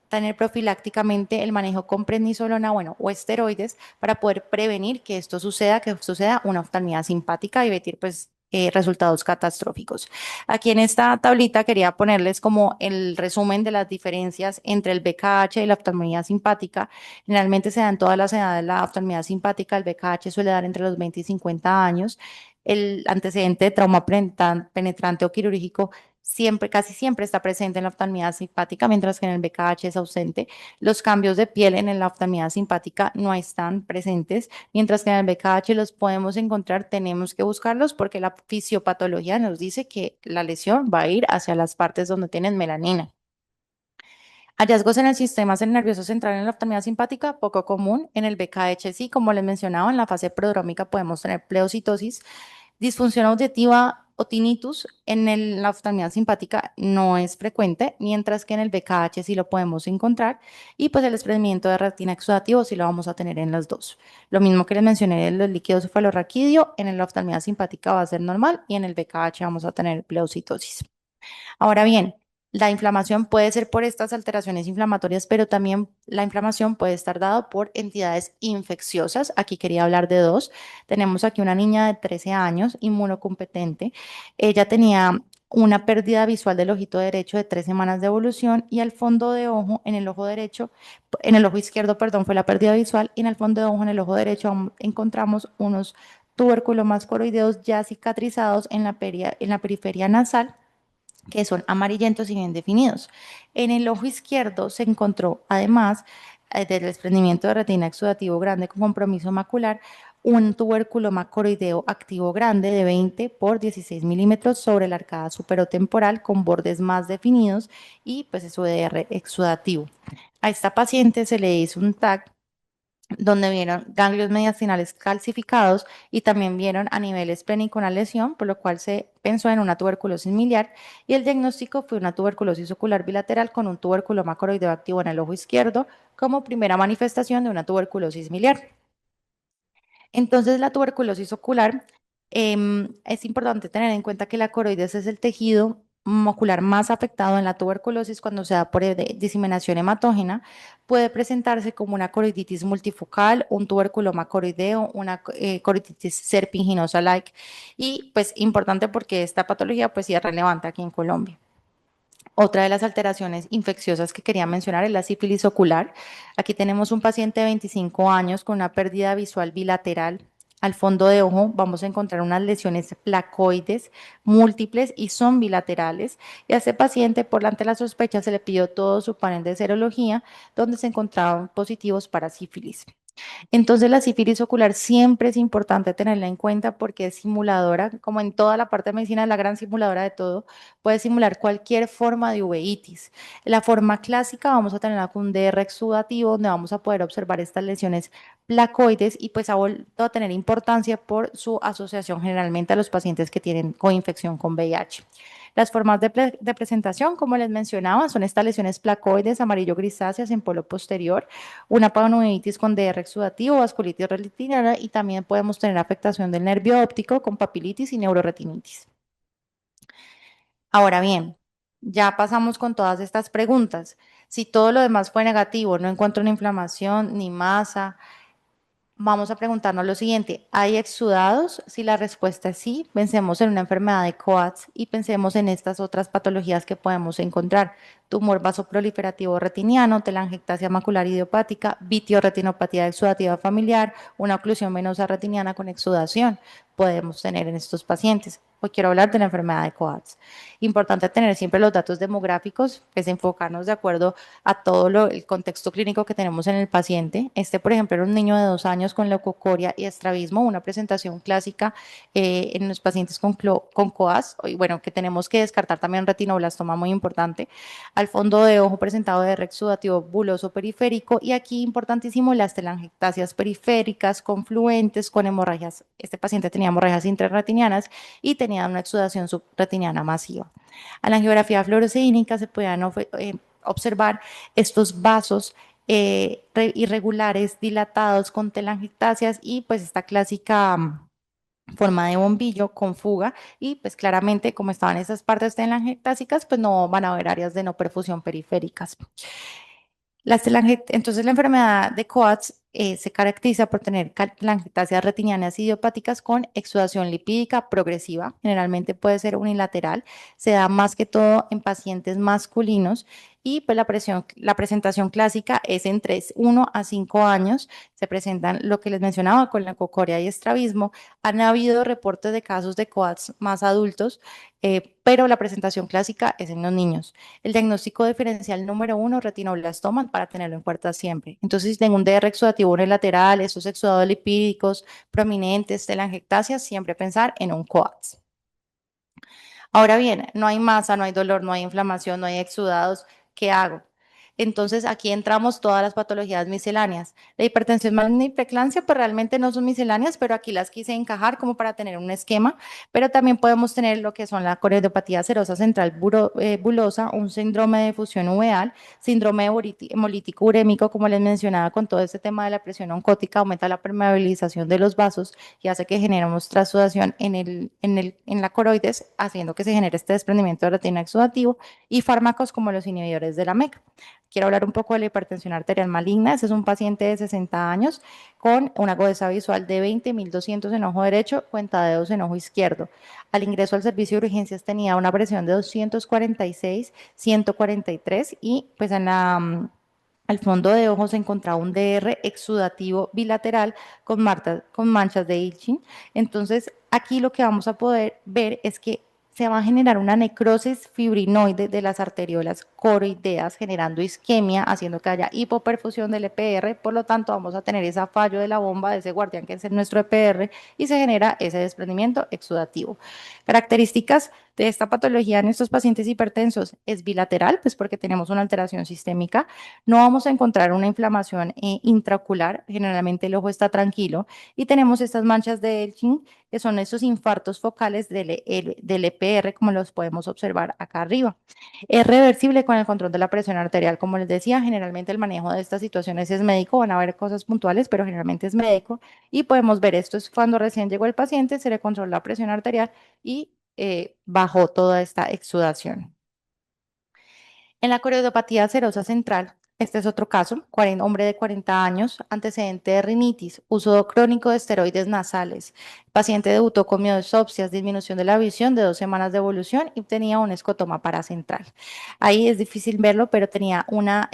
[SPEAKER 2] tener profilácticamente el manejo con prednisolona, bueno, o esteroides para poder prevenir que suceda una oftalmía simpática y evitar, pues, resultados catastróficos. Aquí en esta tablita quería ponerles como el resumen de las diferencias entre el BKH y la oftalmía simpática. Generalmente se da en todas las edades la oftalmía simpática, el BKH suele dar entre los 20 y 50 años. El antecedente de trauma penetrante o quirúrgico siempre, casi siempre está presente en la oftalmía simpática, mientras que en el BKH es ausente. Los cambios de piel en la oftalmía simpática no están presentes, mientras que en el BKH los podemos encontrar, tenemos que buscarlos porque la fisiopatología nos dice que la lesión va a ir hacia las partes donde tienen melanina. Hallazgos en el sistema nervioso central en la oftalmía simpática, poco común. En el BKH sí, como les mencionaba, en la fase prodrómica podemos tener pleocitosis, disfunción auditiva o tinnitus. La oftalmía simpática no es frecuente, mientras que en el BKH sí lo podemos encontrar. Y pues el desprendimiento de retina exudativo sí lo vamos a tener en las dos. Lo mismo que les mencioné en los líquidos cefalorraquídeo, en la oftalmía simpática va a ser normal y en el BKH vamos a tener pleocitosis. Ahora bien, la inflamación puede ser por estas alteraciones inflamatorias, pero también la inflamación puede estar dada por entidades infecciosas. Aquí quería hablar de dos. Tenemos aquí una niña de 13 años, inmunocompetente. Ella tenía una pérdida visual del ojito derecho de 3 semanas de evolución y al fondo de ojo, en el ojo derecho, en el ojo izquierdo, perdón, fue la pérdida visual y en el fondo de ojo, en el ojo derecho, encontramos unos tuberculomas coroideos ya cicatrizados en la periferia nasal que son amarillentos y bien definidos. En el ojo izquierdo se encontró, además del desprendimiento de retina exudativo grande con compromiso macular, un tubérculo coroideo activo grande de 20 por 16 milímetros sobre la arcada superotemporal con bordes más definidos y pues es UDR exudativo. A esta paciente se le hizo un TAC donde vieron ganglios mediastinales calcificados y también vieron a nivel esplénico una lesión, por lo cual se pensó en una tuberculosis miliar y el diagnóstico fue una tuberculosis ocular bilateral con un tubérculo macroideo activo en el ojo izquierdo como primera manifestación de una tuberculosis miliar. Entonces, la tuberculosis ocular, es importante tener en cuenta que la coroides es el tejido ocular más afectado en la tuberculosis cuando se da por diseminación hematógena. Puede presentarse como una coroiditis multifocal, un tuberculoma coroideo, una coroiditis serpinginosa-like. Y pues importante porque esta patología pues sí es relevante aquí en Colombia. Otra de las alteraciones infecciosas que quería mencionar es la sífilis ocular. Aquí tenemos un paciente de 25 años con una pérdida visual bilateral. Al fondo de ojo vamos a encontrar unas lesiones placoides múltiples y son bilaterales. Y a este paciente, por ante la sospecha, se le pidió todo su panel de serología, donde se encontraban positivos para sífilis. Entonces la sífilis ocular siempre es importante tenerla en cuenta porque es simuladora, como en toda la parte de medicina, es la gran simuladora de todo, puede simular cualquier forma de uveitis. La forma clásica vamos a tener un DR exudativo donde vamos a poder observar estas lesiones placoides y pues ha vuelto a tener importancia por su asociación generalmente a los pacientes que tienen coinfección con VIH. Las formas de presentación, como les mencionaba, son estas lesiones placoides amarillo grisáceas en polo posterior, una panuditis con DR exudativo, vasculitis retiniana y también podemos tener afectación del nervio óptico con papilitis y neuroretinitis. Ahora bien, ya pasamos con todas estas preguntas. Si todo lo demás fue negativo, no encuentro una inflamación ni masa, vamos a preguntarnos lo siguiente, ¿hay exudados? Si la respuesta es sí, pensemos en una enfermedad de Coats y pensemos en estas otras patologías que podemos encontrar. Tumor vasoproliferativo retiniano, telangiectasia macular idiopática, vitioretinopatía exudativa familiar, una oclusión venosa retiniana con exudación podemos tener en estos pacientes. Hoy quiero hablar de la enfermedad de Coats. Importante tener siempre los datos demográficos, pues enfocarnos de acuerdo a todo el contexto clínico que tenemos en el paciente. Este, por ejemplo, era un niño de 2 años con leucocoria y estrabismo, una presentación clásica en los pacientes con COAS, y bueno, que tenemos que descartar también retinoblastoma muy importante. Al fondo de ojo presentado de exudativo buloso periférico y aquí importantísimo las telangiectasias periféricas confluentes con hemorragias. Este paciente tenía hemorragias intrarretinianas y tenía una exudación subretiniana masiva. A la angiografía fluoresceínica se podían observar estos vasos irregulares, dilatados con telangiectasias y pues esta clásica forma de bombillo con fuga y pues claramente como estaban esas partes telangiectásicas pues no van a haber áreas de no perfusión periféricas. Entonces, la enfermedad de Coats se caracteriza por tener telangiectasias retinianas idiopáticas con exudación lipídica progresiva. Generalmente puede ser unilateral. Se da más que todo en pacientes masculinos y pues la presentación clásica es entre 1 a 5 años. Se presentan lo que les mencionaba con la cocoria y estrabismo. Han habido reportes de casos de Coats más adultos, pero la presentación clásica es en los niños. El diagnóstico diferencial número uno, retinoblastoma, para tenerlo en cuenta siempre. Entonces, si tengo un DR exudativo unilateral, estos exudados lipídicos prominentes, telangiectasia, siempre pensar en un COAX. Ahora bien, no hay masa, no hay dolor, no hay inflamación, no hay exudados. ¿Qué hago? Entonces aquí entramos todas las patologías misceláneas. La hipertensión maligna y preeclampsia pues realmente no son misceláneas, pero aquí las quise encajar como para tener un esquema, pero también podemos tener lo que son la coreopatía serosa central bulosa, un síndrome de fusión uveal, síndrome hemolítico urémico, como les mencionaba, con todo este tema de la presión oncótica, aumenta la permeabilización de los vasos y hace que generemos transsudación en la coroides, haciendo que se genere este desprendimiento de retina exudativo, y fármacos como los inhibidores de la MEC. Quiero hablar un poco de la hipertensión arterial maligna. Este es un paciente de 60 años con una agudeza visual de 20.200 en ojo derecho, cuentadedos en ojo izquierdo. Al ingreso al servicio de urgencias tenía una presión de 246, 143 y pues al fondo de ojo se encontraba un DR exudativo bilateral con manchas de Ilchin. Entonces, aquí lo que vamos a poder ver es que se va a generar una necrosis fibrinoide de las arteriolas coroideas, generando isquemia, haciendo que haya hipoperfusión del EPR. Por lo tanto, vamos a tener ese fallo de la bomba, de ese guardián que es nuestro EPR, y se genera ese desprendimiento exudativo. Características de esta patología en estos pacientes hipertensos es bilateral, pues porque tenemos una alteración sistémica. No vamos a encontrar una inflamación intraocular, generalmente el ojo está tranquilo, y tenemos estas manchas de Elchin, que son esos infartos focales del EPR, como los podemos observar acá arriba. Es reversible con el control de la presión arterial, como les decía, generalmente el manejo de estas situaciones es médico, van a haber cosas puntuales, pero generalmente es médico, y podemos ver esto es cuando recién llegó el paciente, se le controla la presión arterial y bajó toda esta exudación. En la coreopatía serosa central, este es otro caso, hombre de 40 años, antecedente de rinitis, uso crónico de esteroides nasales. El paciente debutó con miosopsias, disminución de la visión de 2 semanas de evolución y tenía un escotoma paracentral. Ahí es difícil verlo, pero tenía una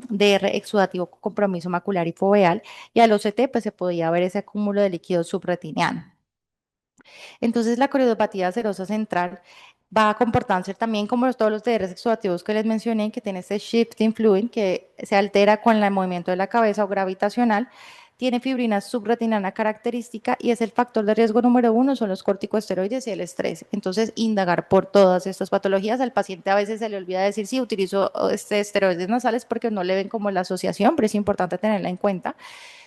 [SPEAKER 2] DR exudativo con compromiso macular y foveal, y al OCT pues se podía ver ese acúmulo de líquido subretiniano. Entonces, la coreopatía serosa central va a comportarse también como todos los TDRs exudativos que les mencioné, que tiene este shifting fluid que se altera con el movimiento de la cabeza o gravitacional, tiene fibrina subretinana característica y es el factor de riesgo número uno, son los corticosteroides y el estrés. Entonces, indagar por todas estas patologías, al paciente a veces se le olvida decir si utilizo esteroides nasales porque no le ven como la asociación, pero es importante tenerla en cuenta.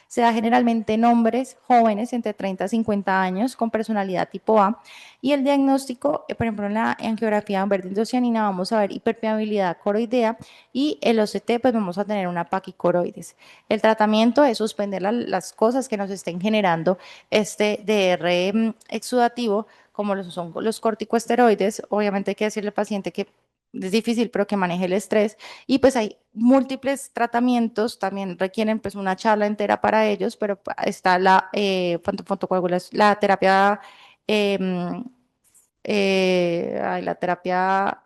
[SPEAKER 2] Se da generalmente en hombres jóvenes entre 30 y 50 años con personalidad tipo A, y el diagnóstico, por ejemplo, en la angiografía verde indocianina vamos a ver hipermeabilidad coroidea, y el OCT pues vamos a tener una paquicoroides. El tratamiento es suspender las cosas que nos estén generando este DR exudativo, como son los corticosteroides. Obviamente hay que decirle al paciente que es difícil, pero que maneje el estrés, y pues hay múltiples tratamientos, también requieren pues una charla entera para ellos, pero está la terapia, eh, la terapia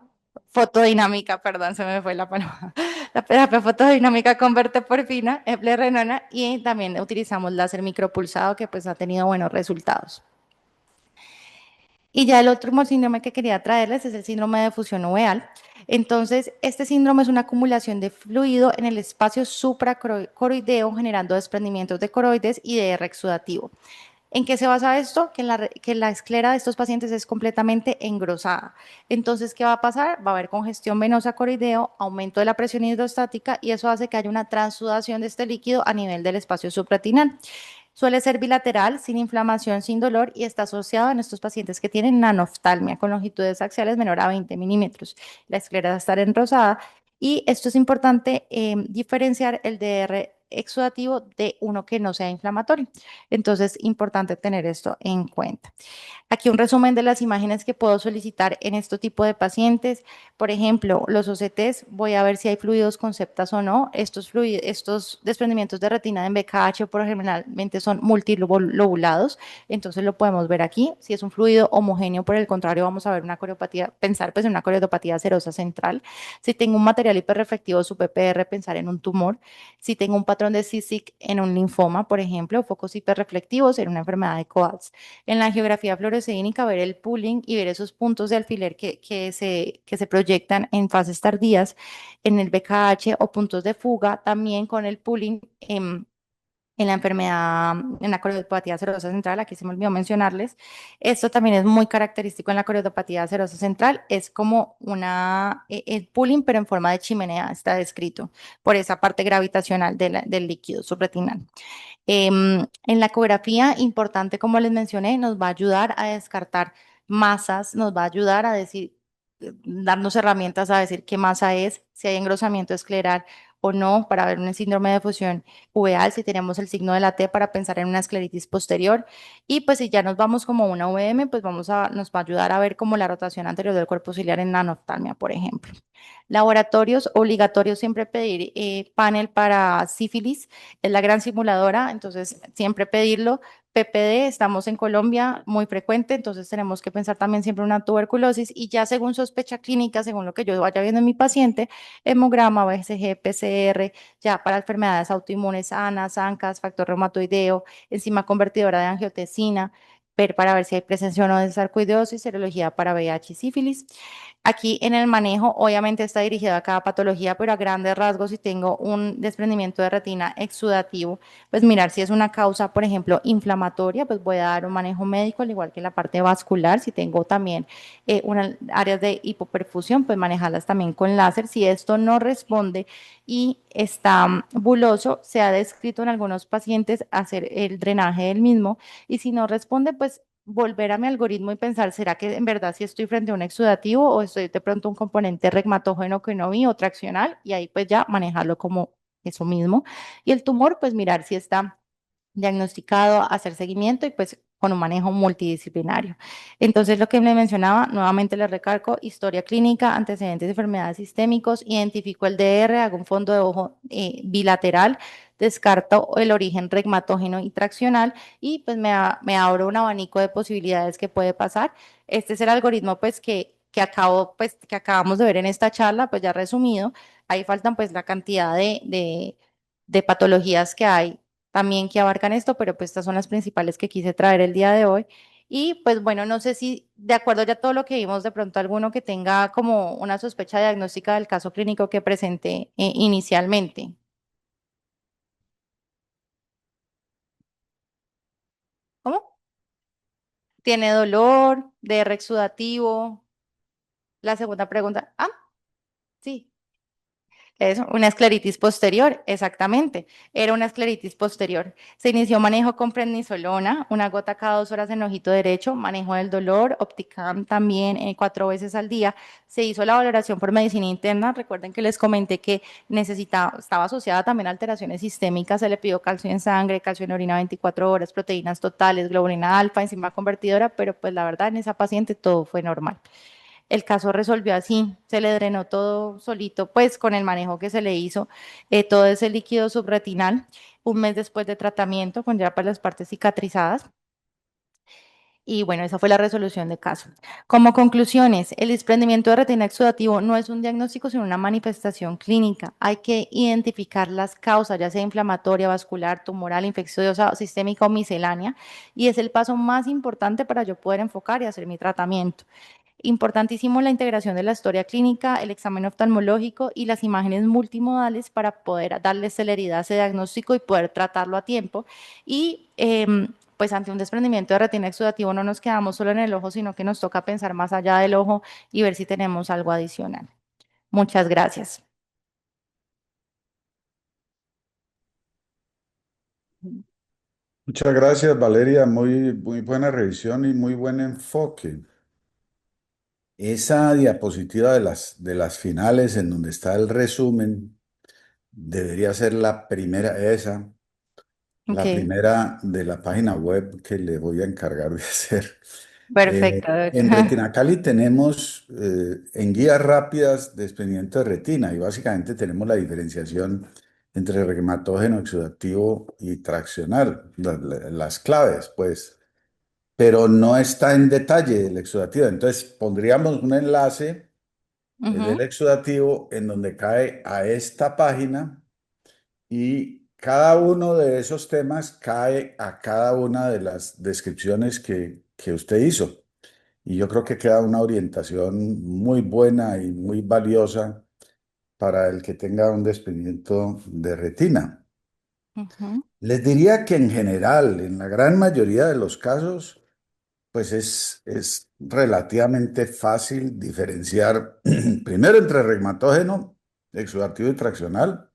[SPEAKER 2] fotodinámica, perdón, se me fue la palabra, la terapia fotodinámica con verteporfina, eplerenona, y también utilizamos láser micropulsado que pues ha tenido buenos resultados. Y ya el otro síndrome que quería traerles es el síndrome de fusión uveal. Entonces, este síndrome es una acumulación de fluido en el espacio supracoroideo, generando desprendimientos de coroides y de exudativo. ¿En qué se basa esto? Que la esclera de estos pacientes es completamente engrosada. Entonces, ¿qué va a pasar? Va a haber congestión venosa coroideo, aumento de la presión hidrostática, y eso hace que haya una transsudación de este líquido a nivel del espacio supraretinal. Suele ser bilateral, sin inflamación, sin dolor, y está asociado en estos pacientes que tienen nanoftalmia con longitudes axiales menor a 20 milímetros. La esclera va a estar enrosada, y esto es importante diferenciar el DR exudativo de uno que no sea inflamatorio. Entonces, importante tener esto en cuenta. Aquí un resumen de las imágenes que puedo solicitar en este tipo de pacientes. Por ejemplo, los OCTs, voy a ver si hay fluidos con septas o no. Estos desprendimientos de retina en BKH por generalmente son multilobulados, entonces lo podemos ver aquí. Si es un fluido homogéneo, por el contrario, vamos a ver una coreopatía, pensar pues en una coreopatía serosa central. Si tengo un material hiperreflectivo su PPR, pensar en un tumor. Si tengo un patrón de CISIC en un linfoma, por ejemplo, focos hiperreflectivos en una enfermedad de Coats. En la geografía fluorescénica, ver el pooling y ver esos puntos de alfiler que se proyectan en fases tardías en el BKH, o puntos de fuga también con el pooling en la enfermedad, en la coriopatía serosa central, aquí se me olvidó mencionarles, esto también es muy característico en la coriopatía serosa central, es como el pooling, pero en forma de chimenea, está descrito por esa parte gravitacional del líquido subretinal. En la ecografía, importante, como les mencioné, nos va a ayudar a descartar masas, nos va a ayudar a decir, darnos herramientas a decir qué masa es, si hay engrosamiento escleral o no, para ver un síndrome de fusión uveal, si tenemos el signo de la T para pensar en una escleritis posterior. Y pues si ya nos vamos como una VM, pues nos va a ayudar a ver como la rotación anterior del cuerpo ciliar en la noctalmia, por ejemplo. Laboratorios, obligatorios siempre pedir panel para sífilis, es la gran simuladora, entonces siempre pedirlo. PPD, estamos en Colombia, muy frecuente, entonces tenemos que pensar también siempre en una tuberculosis y ya según sospecha clínica, según lo que yo vaya viendo en mi paciente, hemograma, BCG, PCR, ya para enfermedades autoinmunes, ANAS, ANCAS, factor reumatoideo, enzima convertidora de angiotensina, ver para ver si hay presencia o no de sarcoidosis, serología para VIH y sífilis. Aquí en el manejo, obviamente está dirigido a cada patología, pero a grandes rasgos, si tengo un desprendimiento de retina exudativo, pues mirar si es una causa, por ejemplo, inflamatoria, pues voy a dar un manejo médico, al igual que la parte vascular. Si tengo también unas áreas de hipoperfusión, pues manejarlas también con láser. Si esto no responde y está buloso, se ha descrito en algunos pacientes hacer el drenaje del mismo. Y si no responde, pues volver a mi algoritmo y pensar, ¿será que en verdad sí estoy frente a un exudativo o estoy de pronto un componente regmatógeno que no vi o traccional? Y ahí pues ya manejarlo como eso mismo. Y el tumor, pues mirar si está diagnosticado, hacer seguimiento y pues con un manejo multidisciplinario. Entonces, lo que le mencionaba, nuevamente le recalco, historia clínica, antecedentes de enfermedades sistémicos, identifico el DR, hago un fondo de ojo bilateral, descarto el origen regmatógeno y traccional y pues me abro un abanico de posibilidades que puede pasar. Este es el algoritmo pues que acabamos de ver en esta charla, pues ya resumido. Ahí faltan pues la cantidad de patologías que hay también que abarcan esto, pero pues estas son las principales que quise traer el día de hoy. Y pues bueno, no sé si de acuerdo ya a todo lo que vimos, de pronto alguno que tenga como una sospecha diagnóstica del caso clínico que presenté inicialmente. ¿Cómo? ¿Tiene dolor, DR exudativo? La segunda pregunta. Ah, sí. Eso, una escleritis posterior, exactamente. Era una escleritis posterior. Se inició manejo con prednisolona, una gota cada 2 horas en el ojito derecho, manejo del dolor, Opticam también 4 veces al día. Se hizo la valoración por medicina interna. Recuerden que les comenté que estaba asociada también a alteraciones sistémicas. Se le pidió calcio en sangre, calcio en orina 24 horas, proteínas totales, globulina alfa, enzima convertidora, pero pues la verdad en esa paciente todo fue normal. El caso resolvió así, se le drenó todo solito, pues con el manejo que se le hizo, todo ese líquido subretinal, un mes después de tratamiento, con ya para las partes cicatrizadas. Y bueno, esa fue la resolución de caso. Como conclusiones, el desprendimiento de retina exudativo no es un diagnóstico, sino una manifestación clínica. Hay que identificar las causas, ya sea inflamatoria, vascular, tumoral, infecciosa, sistémica o miscelánea, y es el paso más importante para yo poder enfocar y hacer mi tratamiento. Importantísimo la integración de la historia clínica, el examen oftalmológico y las imágenes multimodales para poder darle celeridad a ese diagnóstico y poder tratarlo a tiempo. Y pues ante un desprendimiento de retina exudativo no nos quedamos solo en el ojo, sino que nos toca pensar más allá del ojo y ver si tenemos algo adicional. Muchas gracias.
[SPEAKER 1] Muchas gracias, Valeria. Muy buena revisión y muy buen enfoque. Esa diapositiva de las finales en donde está el resumen debería ser la
[SPEAKER 2] Ok,
[SPEAKER 1] primera de la página web que le voy a encargar de hacer.
[SPEAKER 2] perfecto,
[SPEAKER 1] En
[SPEAKER 2] doctor.
[SPEAKER 1] Retina Cali tenemos en guías rápidas desprendimiento de retina y básicamente tenemos la diferenciación entre regmatógeno exudativo y traccional, las claves, pues, pero no está en detalle el exudativo. Entonces pondríamos un enlace del
[SPEAKER 2] Ujú,
[SPEAKER 1] exudativo en donde cae a esta página y cada uno de esos temas cae a cada una de las descripciones que usted hizo. Y yo creo que queda una orientación muy buena y muy valiosa para el que tenga un desprendimiento de retina.
[SPEAKER 2] ujú.
[SPEAKER 1] Les diría que en general, en la gran mayoría de los casos, pues es relativamente fácil diferenciar primero entre reumatógeno, exudativo y traccional,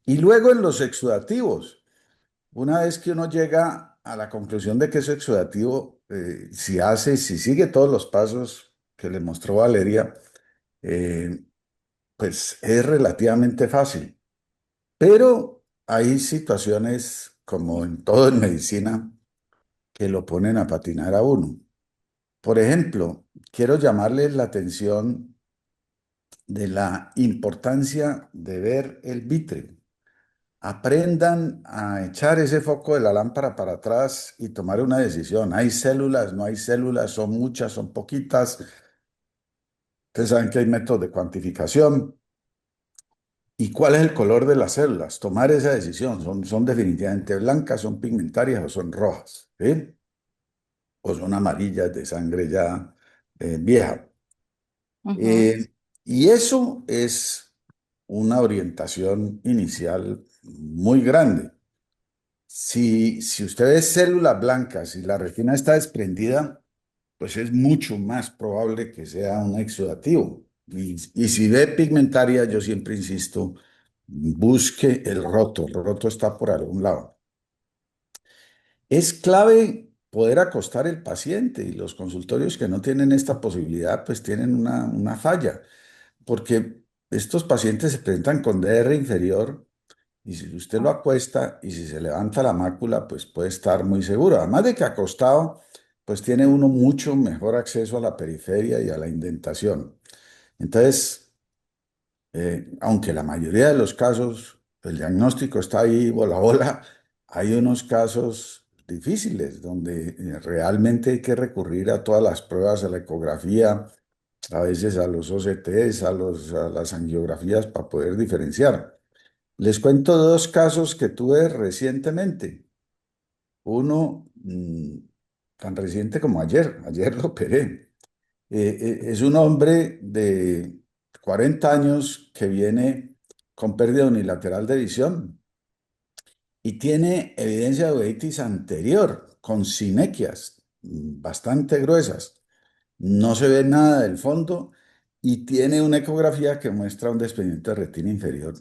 [SPEAKER 1] y luego en los exudativos. Una vez que uno llega a la conclusión de que es exudativo, si sigue todos los pasos que le mostró Valeria, eh, pues es relativamente fácil. Pero hay situaciones, como en todo en medicina, que lo ponen a patinar a uno. Por ejemplo, quiero llamarles la atención de la importancia de ver el vítreo. Aprendan a echar ese foco de la lámpara para atrás y tomar una decisión. ¿Hay células? ¿No hay células? ¿Son muchas? ¿Son poquitas? Ustedes saben que hay métodos de cuantificación. ¿Y cuál es el color de las células? Tomar esa decisión. ¿Son definitivamente blancas, son pigmentarias o son rojas? ¿Sí? ¿O son amarillas de sangre ya vieja?
[SPEAKER 2] Ujú.
[SPEAKER 1] Eh, y eso es una orientación inicial muy grande. Si usted ve células blancas y la retina está desprendida, pues es mucho más probable que sea un exudativo. Y si ve pigmentaria, yo siempre insisto, busque el roto. El roto está por algún lado. Es clave poder acostar el paciente y los consultorios que no tienen esta posibilidad, pues tienen una falla, porque estos pacientes se presentan con DR inferior. Y si usted lo acuesta y si se levanta la mácula, pues puede estar muy seguro. Además de que acostado, pues tiene uno mucho mejor acceso a la periferia y a la indentación. Entonces, aunque la mayoría de los casos, el diagnóstico está ahí, bola a bola, hay unos casos difíciles donde realmente hay que recurrir a todas las pruebas, a la ecografía, a veces a los OCTs, a las angiografías para poder diferenciar. Les cuento dos casos que tuve recientemente. Uno, tan reciente como ayer lo operé. Es un hombre de 40 años que viene con pérdida unilateral de visión y tiene evidencia de uveitis anterior, con sinequias bastante gruesas. No se ve nada del fondo y tiene una ecografía que muestra un desprendimiento de retina inferior.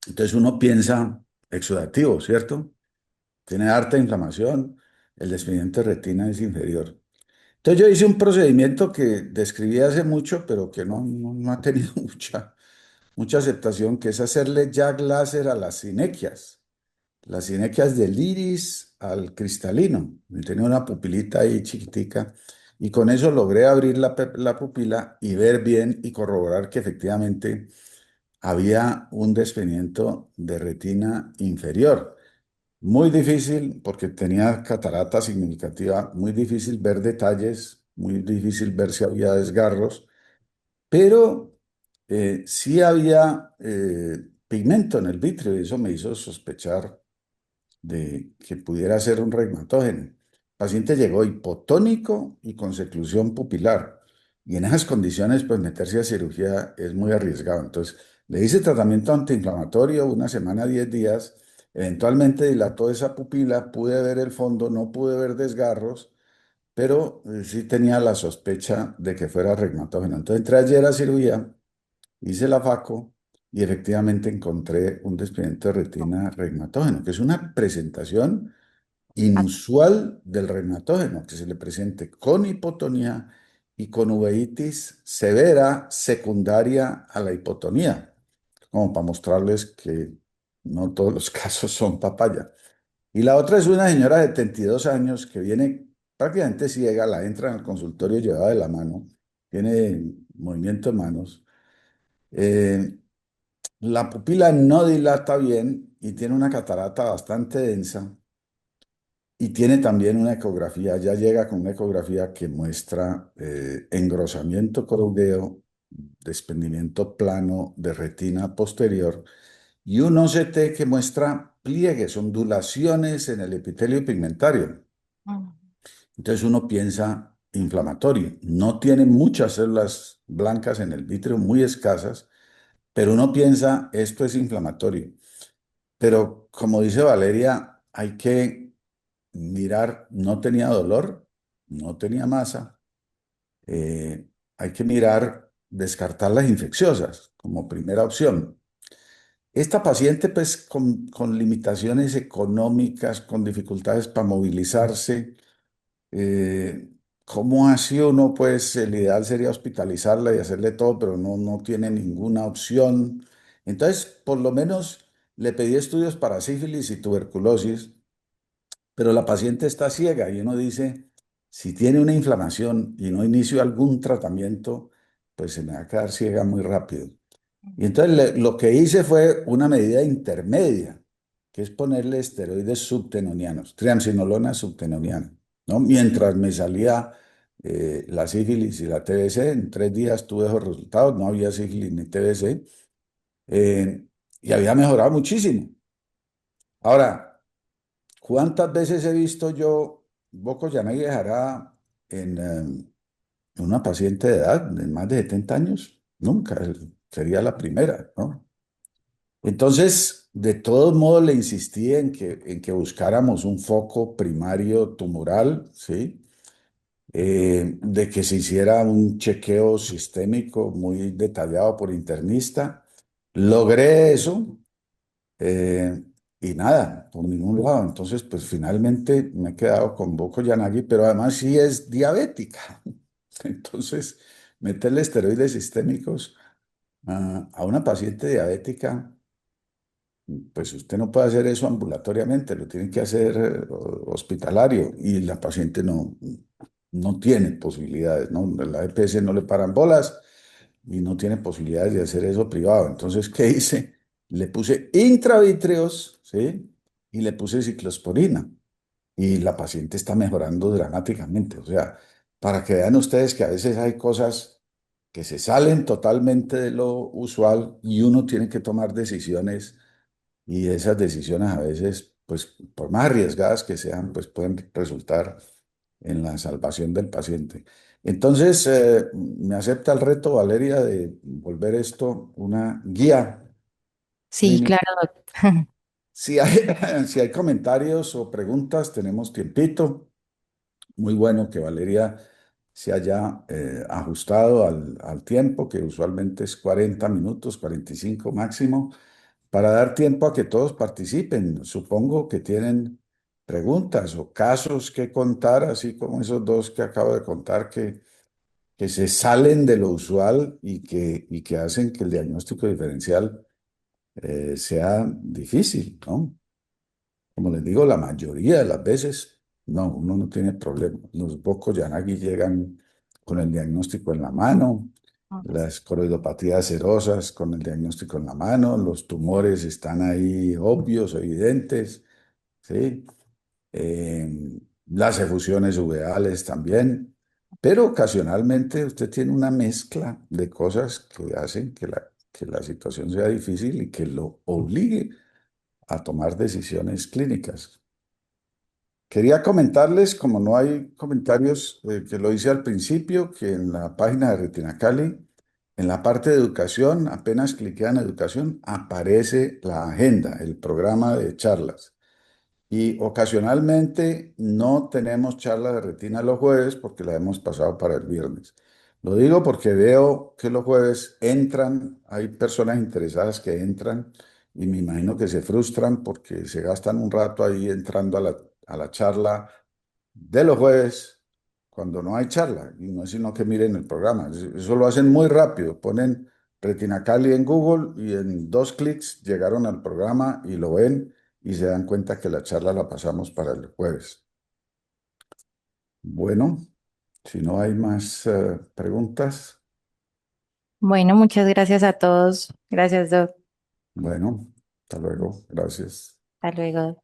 [SPEAKER 1] Entonces uno piensa exudativo, ¿cierto? Tiene harta inflamación, el desprendimiento de retina es inferior. Entonces yo hice un procedimiento que describí hace mucho, pero que no ha tenido mucha aceptación, que es hacerle jack láser a las sinequias del iris al cristalino. Y tenía una pupilita ahí chiquitica y con eso logré abrir la pupila y ver bien y corroborar que efectivamente había un desprendimiento de retina inferior. Muy difícil porque tenía catarata significativa, muy difícil ver detalles, muy difícil ver si había desgarros, pero sí había pigmento en el vitrio y eso me hizo sospechar de que pudiera ser un reumatógeno. El paciente llegó hipotónico y con seclusión pupilar. Y en esas condiciones, pues meterse a cirugía es muy arriesgado. Entonces, le hice tratamiento antiinflamatorio una semana, 10 días. Eventualmente dilató esa pupila, pude ver el fondo, no pude ver desgarros, pero sí tenía la sospecha de que fuera reumatógeno. Entonces, entré ayer a cirugía, hice la FACO y efectivamente encontré un desprendimiento de retina reumatógeno, que es una presentación inusual del reumatógeno, que se le presente con hipotonía y con uveitis severa secundaria a la hipotonía, como para mostrarles que no todos los casos son papaya. Y la otra es una señora de 72 años que viene prácticamente ciega, la entra en el consultorio llevada de la mano, tiene movimiento de manos. eh, la pupila no dilata bien y tiene una catarata bastante densa y tiene también una ecografía, ya llega con una ecografía que muestra engrosamiento coroideo, desprendimiento plano de retina posterior y un OCT que muestra pliegues, ondulaciones en el epitelio pigmentario.
[SPEAKER 2] Ujú.
[SPEAKER 1] Entonces uno piensa inflamatorio. No tiene muchas células blancas en el vítreo, muy escasas, pero uno piensa esto es inflamatorio. Pero como dice Valeria, hay que mirar, no tenía dolor, no tenía masa, eh, hay que mirar, descartar las infecciosas como primera opción. Esta paciente, pues, con limitaciones económicas, con dificultades para movilizarse, eh, ¿cómo así uno, pues, el ideal sería hospitalizarla y hacerle todo, pero no tiene ninguna opción? Entonces, por lo menos le pedí estudios para sífilis y tuberculosis, pero la paciente está ciega y uno dice, si tiene una inflamación y no inicio algún tratamiento, pues se me va a quedar ciega muy rápido. Y entonces lo que hice fue una medida intermedia, que es ponerle esteroides subtenonianos, triamcinolona subtenoniana, ¿no? Mientras me salía la sífilis y la TBC, en 3 días tuve esos resultados, no había sífilis ni TBC, eh, y había mejorado muchísimo. Ahora, ¿cuántas veces he visto yo Boko Yanagi Jará en una paciente de edad de más de 70 años? Nunca, sería la primera, ¿no? Entonces, de todos modos, le insistí en que buscáramos un foco primario tumoral, ¿sí? De que se hiciera un chequeo sistémico muy detallado por internista. Logré eso eh, y nada, por ningún lado. Entonces, pues finalmente me he quedado con Boko Yanagi, pero además sí es diabética. Entonces, meterle esteroides sistémicos a una paciente diabética. Pues usted no puede hacer eso ambulatoriamente, lo tiene que hacer hospitalario y la paciente no tiene posibilidades, ¿no? La EPS no le paran bolas y no tiene posibilidades de hacer eso privado. Entonces, ¿qué hice? Le puse intravitreos, ¿sí? Y le puse ciclosporina y la paciente está mejorando dramáticamente. O sea, para que vean ustedes que a veces hay cosas que se salen totalmente de lo usual y uno tiene que tomar decisiones y esas decisiones a veces, pues por más arriesgadas que sean, pues pueden resultar en la salvación del paciente. Entonces, me acepta el reto, Valeria, de volver esto una guía
[SPEAKER 2] Sí,
[SPEAKER 1] clínica.
[SPEAKER 2] claro, doc.
[SPEAKER 1] Si hay, si hay comentarios o preguntas, tenemos tiempito. Muy bueno que Valeria se haya ajustado al tiempo, que usualmente es 40 minutos, 45 máximo, para dar tiempo a que todos participen. Supongo que tienen preguntas o casos que contar, así como esos dos que acabo de contar, que se salen de lo usual y que hacen que el diagnóstico diferencial sea difícil, ¿no? Como les digo, la mayoría de las veces, no, uno no tiene problema. Los Boko Yanagi llegan con el diagnóstico en la mano, las coroidopatías serosas con el diagnóstico en la mano, los tumores están ahí obvios, evidentes, ¿sí? Las efusiones uveales también, pero ocasionalmente usted tiene una mezcla de cosas que hacen que la situación sea difícil y que lo obligue a tomar decisiones clínicas. Quería comentarles, como no hay comentarios, que lo hice al principio, que en la página de Retina Cali, en la parte de educación, apenas cliquean en educación, aparece la agenda, el programa de charlas. Y ocasionalmente no tenemos charla de retina los jueves porque la hemos pasado para el viernes. Lo digo porque veo que los jueves entran, hay personas interesadas que entran y me imagino que se frustran porque se gastan un rato ahí entrando a la charla de los jueves cuando no hay charla. Y no es sino que miren el programa. Eso lo hacen muy rápido. Ponen Retina Cali en Google y en 2 clics llegaron al programa y lo ven y se dan cuenta que la charla la pasamos para el jueves. Bueno, si no hay más preguntas,
[SPEAKER 2] Bueno, muchas gracias a todos. Gracias, Doc.
[SPEAKER 1] bueno, hasta luego. Gracias.
[SPEAKER 2] Hasta luego.